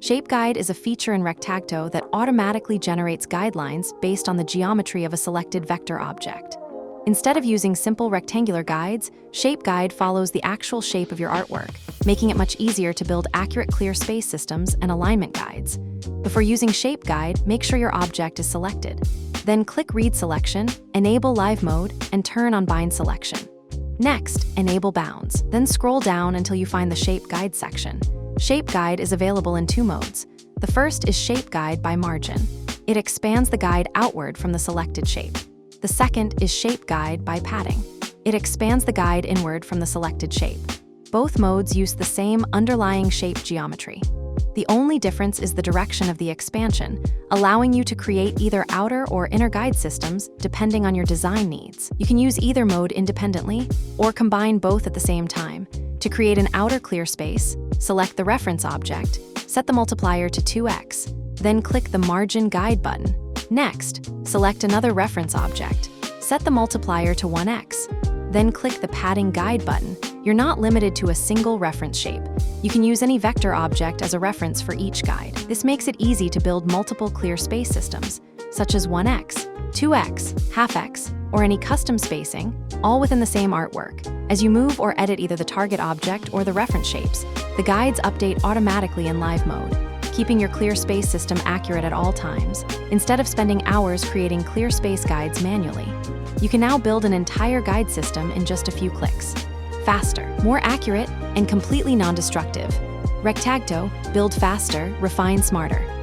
Shape Guide is a feature in Rectagto that automatically generates guidelines based on the geometry of a selected vector object. Instead of using simple rectangular guides, Shape Guide follows the actual shape of your artwork, making it much easier to build accurate clear space systems and alignment guides. Before using Shape Guide, make sure your object is selected. Then click Read Selection, enable Live Mode, and turn on Bind Selection. Next, enable Bounds, then scroll down until you find the Shape Guide section. Shape Guide is available in two modes. The first is Shape Guide by Margin. It expands the guide outward from the selected shape. The second is Shape Guide by Padding. It expands the guide inward from the selected shape. Both modes use the same underlying shape geometry. The only difference is the direction of the expansion, allowing you to create either outer or inner guide systems depending on your design needs. You can use either mode independently or combine both at the same time. To create an outer clear space, select the reference object, set the multiplier to 2x, then click the Margin Guide button. Next, select another reference object, set the multiplier to 1x, then click the Padding Guide button. You're not limited to a single reference shape. You can use any vector object as a reference for each guide. This makes it easy to build multiple clear space systems, such as 1x, 2x, half-x, or any custom spacing, all within the same artwork. As you move or edit either the target object or the reference shapes, the guides update automatically in live mode, keeping your clear space system accurate at all times. Instead of spending hours creating clear space guides manually, you can now build an entire guide system in just a few clicks. Faster, more accurate, and completely non-destructive. Rectagto, build faster, refine smarter.